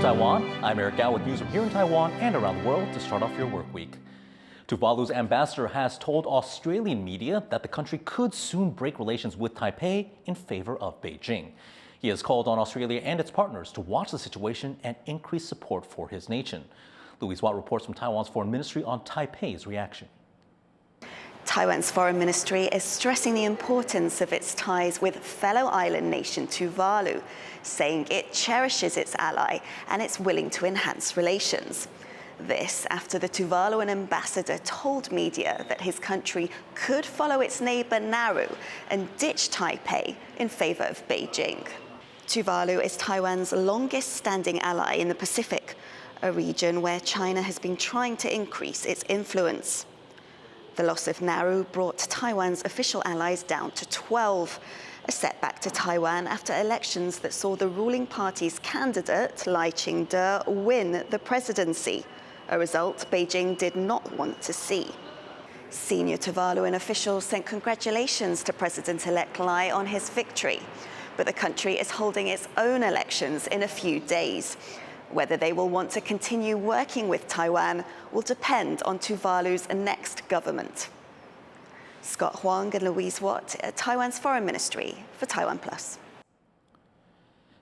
Taiwan. I'm Eric Gao with news from here in Taiwan and around the world to start off your work week. Tuvalu's ambassador has told Australian media that the country could soon break relations with Taipei in favor of Beijing. He has called on Australia and its partners to watch the situation and increase support for his nation. Louise Watt reports from Taiwan's foreign ministry on Taipei's reaction. Taiwan's foreign ministry is stressing the importance of its ties with fellow island nation Tuvalu, saying it cherishes its ally and it's willing to enhance relations. This after the Tuvaluan ambassador told media that his country could follow its neighbor Nauru and ditch Taipei in favor of Beijing. Tuvalu is Taiwan's longest-standing ally in the Pacific, a region where China has been trying to increase its influence. The loss of Nauru brought Taiwan's official allies down to 12, a setback to Taiwan after elections that saw the ruling party's candidate, Lai Ching-te, win the presidency, a result Beijing did not want to see. Senior Tuvaluan officials sent congratulations to President-elect Lai on his victory, but the country is holding its own elections in a few days. Whether they will want to continue working with Taiwan will depend on Tuvalu's next government. Scott Huang and Louise Watt at Taiwan's Foreign Ministry for TaiwanPlus.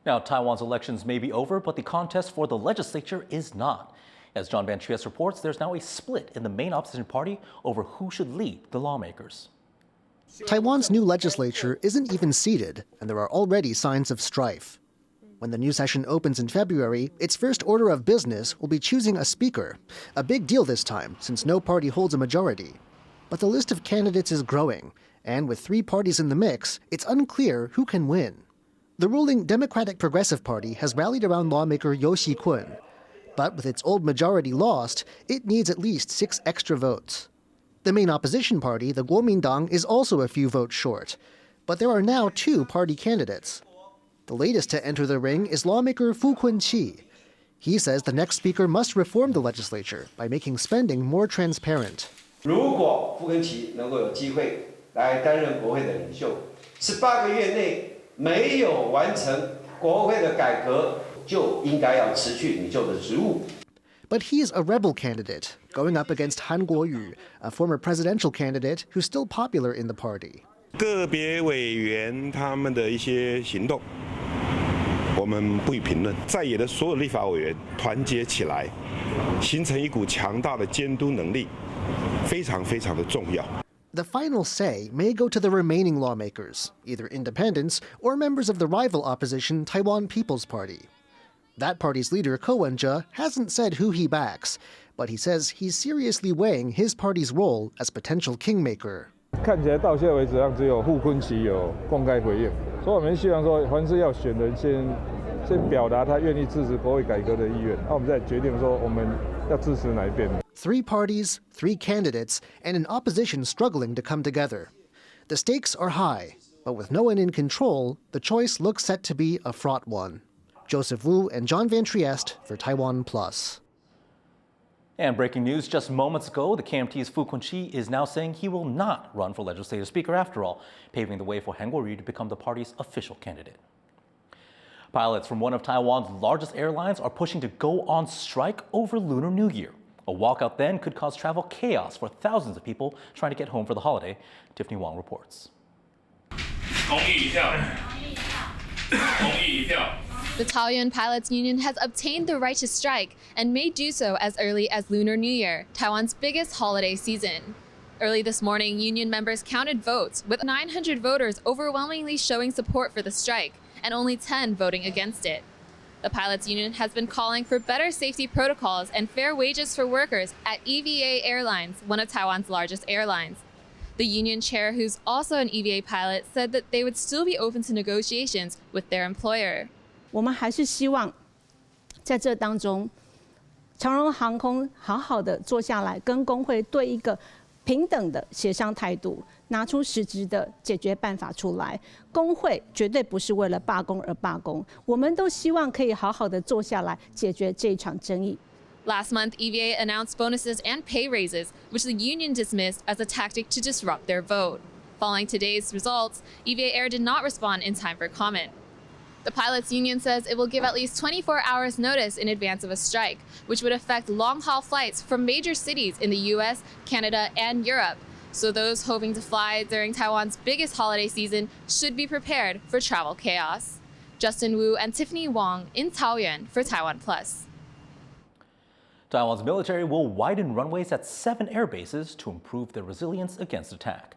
Now, Taiwan's elections may be over, but the contest for the legislature is not. As John Van Trieste reports, there's now a split in the main opposition party over who should lead the lawmakers. Taiwan's new legislature isn't even seated, and there are already signs of strife. When the new session opens in February, its first order of business will be choosing a speaker, a big deal this time since no party holds a majority. But the list of candidates is growing, and with three parties in the mix, it's unclear who can win. The ruling Democratic Progressive Party has rallied around lawmaker Yeo Si-kun, but with its old majority lost, it needs at least 6 extra votes. The main opposition party, the Kuomintang, is also a few votes short, but there are now 2 party candidates. The latest to enter the ring is lawmaker Fu Kun-chi. He says the next speaker must reform the legislature by making spending more transparent. 如果傅昆萁能够有机会来担任国会的领袖，18个月内没有完成国会的改革，就应该要辞去领袖的职务。 But he's a rebel candidate, going up against Han Kuo-yu, a former presidential candidate who's still popular in the party. 个别委员他们的一些行动，我们不予评论。在野的所有立法委员团结起来，形成一股强大的监督能力，非常非常的重要。 The final say may go to the remaining lawmakers, either independents or members of the rival opposition Taiwan People's Party. That party's leader, Ko Wen-je, hasn't said who he backs, but he says he's seriously weighing his party's role as potential kingmaker. 看起来到现在为止，只有傅昆萁有公开回应，所以我们希望说，凡是要选人先表达他愿意支持国会改革的意愿，那我们再决定说我们要支持哪一边。 3 parties, 3 candidates, and an opposition struggling to come together. The stakes are high, but with no one in control, the choice looks set to be a fraught one. Joseph Wu and John Van Trieste for TaiwanPlus. And breaking news, just moments ago, the KMT's Fu Kun-chi is now saying he will not run for legislative speaker after all, paving the way for Han Kuo-yu to become the party's official candidate. Pilots from one of Taiwan's largest airlines are pushing to go on strike over Lunar New Year. A walkout then could cause travel chaos for thousands of people trying to get home for the holiday. Tiffany Wong reports. The Taoyuan Pilots Union has obtained the right to strike and may do so as early as Lunar New Year, Taiwan's biggest holiday season. Early this morning, union members counted votes, with 900 voters overwhelmingly showing support for the strike and only 10 voting against it. The Pilots Union has been calling for better safety protocols and fair wages for workers at EVA Airlines, one of Taiwan's largest airlines. The union chair, who's also an EVA pilot, said that they would still be open to negotiations with their employer. 我们还是希望在这当中，长荣航空好好的坐下来，跟工会对一个平等的协商态度，拿出实质的解决办法出来。工会绝对不是为了罢工而罢工，我们都希望可以好好的坐下来解决这一场争议。 Last month, EVA announced bonuses and pay raises, which the union dismissed as a tactic to disrupt their vote. Following today's results, EVA Air did not respond in time for comment. The pilots union says it will give at least 24 hours notice in advance of a strike, which would affect long-haul flights from major cities in the US, Canada, and Europe. So those hoping to fly during Taiwan's biggest holiday season should be prepared for travel chaos. Justin Wu and Tiffany Wong in Taoyuan for TaiwanPlus. Taiwan's military will widen runways at 7 air bases to improve their resilience against attack.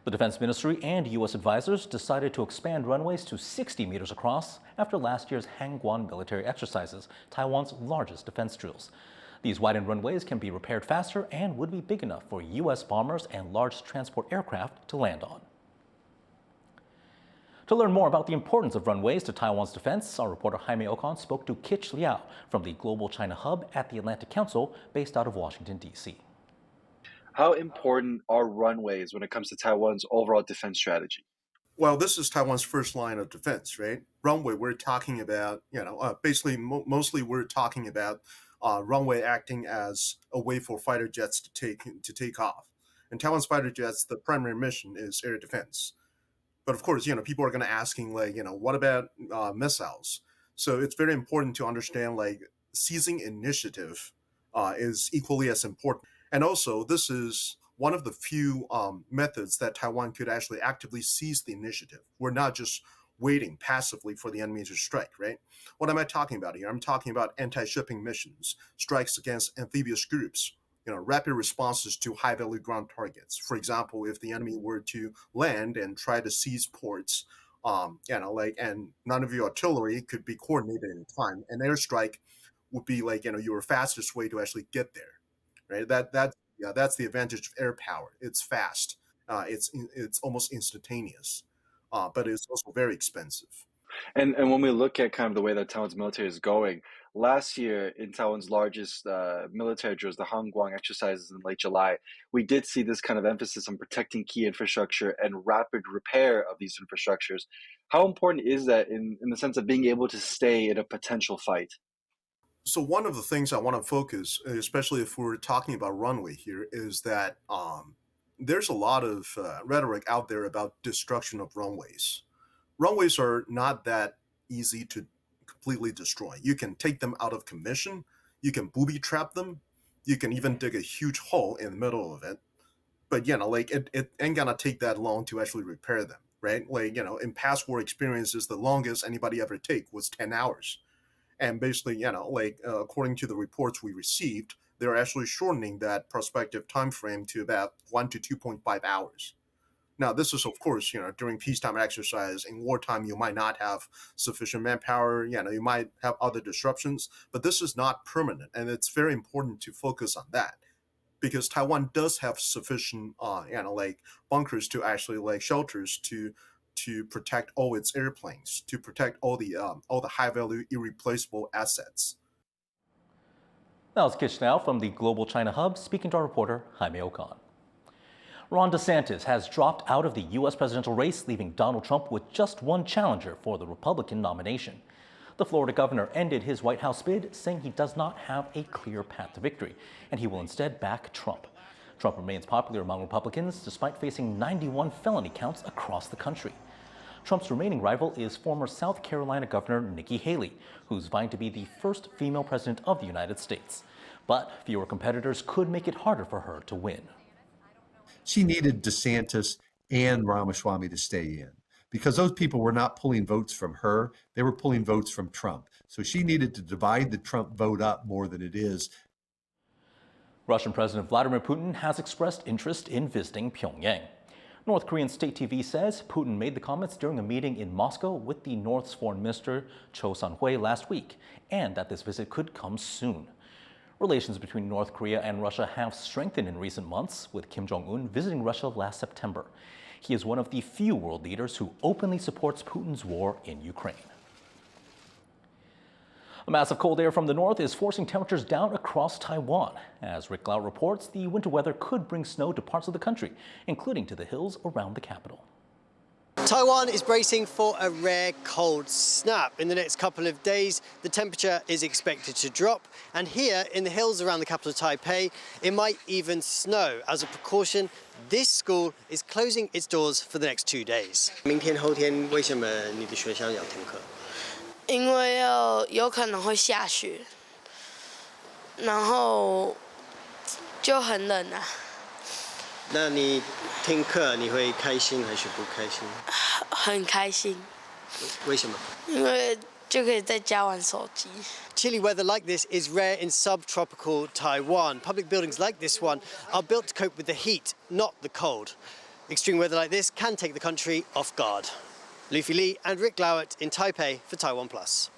The Defense Ministry and U.S. advisors decided to expand runways to 60 meters across after last year's Hangguan military exercises, Taiwan's largest defense drills. These widened runways can be repaired faster and would be big enough for U.S. bombers and large transport aircraft to land on. To learn more about the importance of runways to Taiwan's defense, our reporter Jaime Ocon spoke to Kitch Liao from the Global China Hub at the Atlantic Council, based out of Washington, D.C. How important are runways when it comes to Taiwan's overall defense strategy? Well, this is Taiwan's first line of defense, right? Runway, we're talking about, basically mostly we're talking about runway acting as a way for fighter jets to take off. And Taiwan's fighter jets, the primary mission is air defense. But of course, people are going to asking what about missiles? So it's very important to understand seizing initiative is equally as important. And also, this is one of the few methods that Taiwan could actually actively seize the initiative. We're not just waiting passively for the enemy to strike, right? What am I talking about here? I'm talking about anti-shipping missions, strikes against amphibious groups, rapid responses to high-value ground targets. For example, if the enemy were to land and try to seize ports, and none of your artillery could be coordinated in time, an airstrike would be your fastest way to actually get there. Right, that's the advantage of air power. It's fast, it's almost instantaneous, but it's also very expensive. And when we look at kind of the way that Taiwan's military is going, last year in Taiwan's largest military drills, the Hangguan exercises in late July, we did see this kind of emphasis on protecting key infrastructure and rapid repair of these infrastructures. How important is that in the sense of being able to stay in a potential fight? So one of the things I want to focus, especially if we're talking about runway here, is that there's a lot of rhetoric out there about destruction of runways. Runways are not that easy to completely destroy. You can take them out of commission, you can booby trap them, you can even dig a huge hole in the middle of it. But it ain't gonna take that long to actually repair them, right? In past war experiences, the longest anybody ever take was 10 hours. And basically, according to the reports we received, they're actually shortening that prospective time frame to about 1 to 2.5 hours. Now, this is, of course, during peacetime exercise. In wartime, you might not have sufficient manpower. You might have other disruptions, but this is not permanent. And it's very important to focus on that because Taiwan does have sufficient, bunkers to actually, shelters to protect all its airplanes, to protect all the high-value, irreplaceable assets. That was Kitch now from the Global China Hub, speaking to our reporter Jaime Ocon. Ron DeSantis has dropped out of the U.S. presidential race, leaving Donald Trump with just one challenger for the Republican nomination. The Florida governor ended his White House bid, saying he does not have a clear path to victory, and he will instead back Trump. Trump remains popular among Republicans, despite facing 91 felony counts across the country. Trump's remaining rival is former South Carolina Governor Nikki Haley, who's vying to be the first female president of the United States. But fewer competitors could make it harder for her to win. She needed DeSantis and Ramaswamy to stay in because those people were not pulling votes from her. They were pulling votes from Trump. So she needed to divide the Trump vote up more than it is. Russian President Vladimir Putin has expressed interest in visiting Pyongyang. North Korean state TV says Putin made the comments during a meeting in Moscow with the North's foreign minister Cho Son-hui last week, and that this visit could come soon. Relations between North Korea and Russia have strengthened in recent months, with Kim Jong-un visiting Russia last September. He is one of the few world leaders who openly supports Putin's war in Ukraine. A mass of cold air from the north is forcing temperatures down across Taiwan. As Rick Lau reports, the winter weather could bring snow to parts of the country, including to the hills around the capital. Taiwan is bracing for a rare cold snap. In the next couple of days, the temperature is expected to drop. And here in the hills around the capital Taipei, it might even snow. As a precaution, this school is closing its doors for the next 2 days. 明天后天为什么你的学校要停课？因为有可能会下雪，然后就很冷啊。那你听课你会开心还是不开心？很开心。为什么？因为就可以在家玩手机。Chilly weather like this is rare in subtropical Taiwan. Public buildings like this one are built to cope with the heat, not the cold. Extreme weather like this can take the country off guard. Luffy Lee and Rick Lowett in Taipei for TaiwanPlus.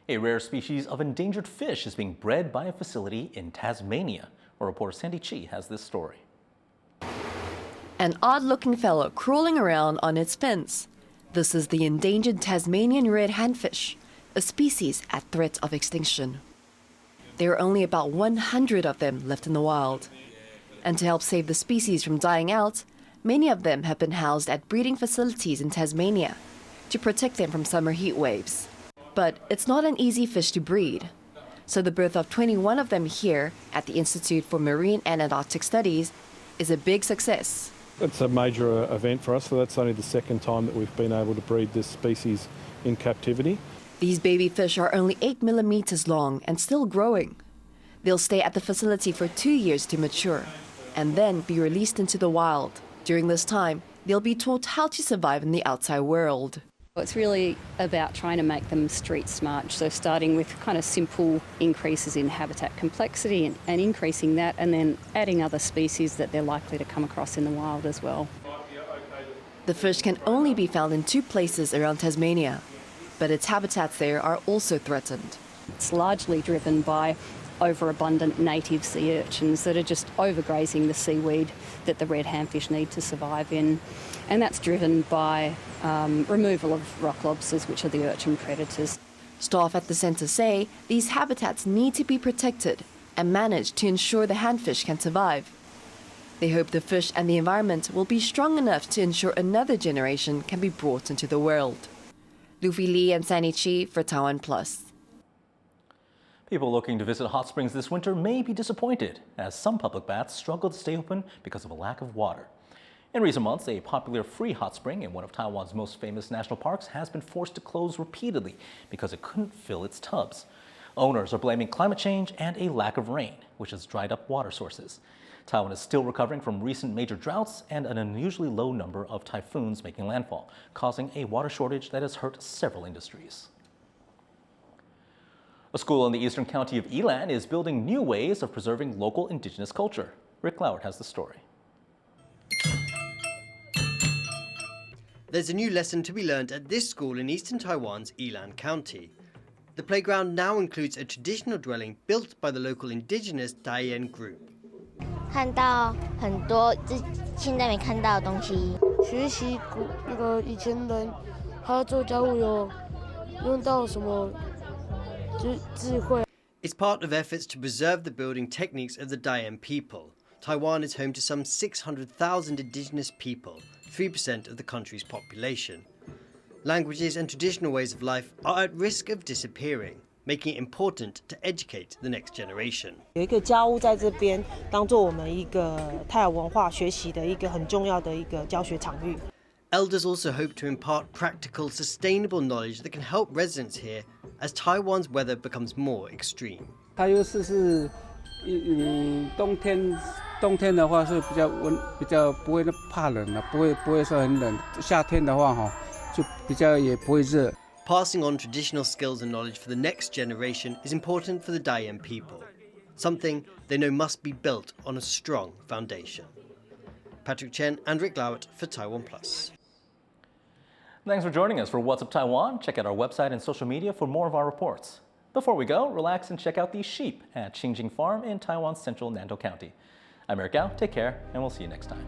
A rare species of endangered fish is being bred by a facility in Tasmania. Our reporter Sandy Chi has this story. An odd-looking fellow crawling around on its fins. This is the endangered Tasmanian Red Handfish, a species at threat of extinction. There are only about 100 of them left in the wild. And to help save the species from dying out, many of them have been housed at breeding facilities in Tasmania to protect them from summer heat waves. But it's not an easy fish to breed. So the birth of 21 of them here at the Institute for Marine and Antarctic Studies is a big success. It's a major event for us, so that's only the second time that we've been able to breed this species in captivity. These baby fish are only 8 millimeters long and still growing. They'll stay at the facility for 2 years to mature and then be released into the wild. During this time, they'll be taught how to survive in the outside world. It's really about trying to make them street smart, so starting with kind of simple increases in habitat complexity and increasing that, and then adding other species that they're likely to come across in the wild as well. The fish can only be found in 2 places around Tasmania, but its habitats there are also threatened. It's largely driven by overabundant native sea urchins that are just overgrazing the seaweed that the red handfish need to survive in. And that's driven by removal of rock lobsters, which are the urchin predators. Staff at the centre say these habitats need to be protected and managed to ensure the handfish can survive. They hope the fish and the environment will be strong enough to ensure another generation can be brought into the world. Luffy Lee and Sandy Chi for TaiwanPlus. People looking to visit hot springs this winter may be disappointed, as some public baths struggle to stay open because of a lack of water. In recent months, a popular free hot spring in one of Taiwan's most famous national parks has been forced to close repeatedly because it couldn't fill its tubs. Owners are blaming climate change and a lack of rain, which has dried up water sources. Taiwan is still recovering from recent major droughts and an unusually low number of typhoons making landfall, causing a water shortage that has hurt several industries. A school in the eastern county of Yilan is building new ways of preserving local indigenous culture. Rick Lowett has the story. There's a new lesson to be learned at this school in eastern Taiwan's Yilan County. The playground now includes a traditional dwelling built by the local indigenous Taoyuan group. 看到很多现在没看到的东西，学习那个以前人他做家务有用到什么智慧。 It's part of efforts to preserve the building techniques of the Taoyuan people. Taiwan is home to some 600,000 indigenous people, 3% of the country's population. Languages and traditional ways of life are at risk of disappearing, making it important to educate the next generation. 有一个家屋在这边，当做我们一个泰雅文化学习的一个很重要的一个教学场域。 Elders also hope to impart practical, sustainable knowledge that can help residents here as Taiwan's weather becomes more extreme. 它优势是，冬天的话是比较不会怕冷的，不会说很冷。夏天的话就比较也不会热。 Passing on traditional skills and knowledge for the next generation is important for the Taoyuan people, something they know must be built on a strong foundation. Patrick Chen and Rick Lowett for TaiwanPlus. Thanks for joining us for What's Up Taiwan. Check out our website and social media for more of our reports. Before we go, relax and check out these sheep at Qingjing Farm in Taiwan's central Nantou County. I'm Eric Gao. Take care, and we'll see you next time.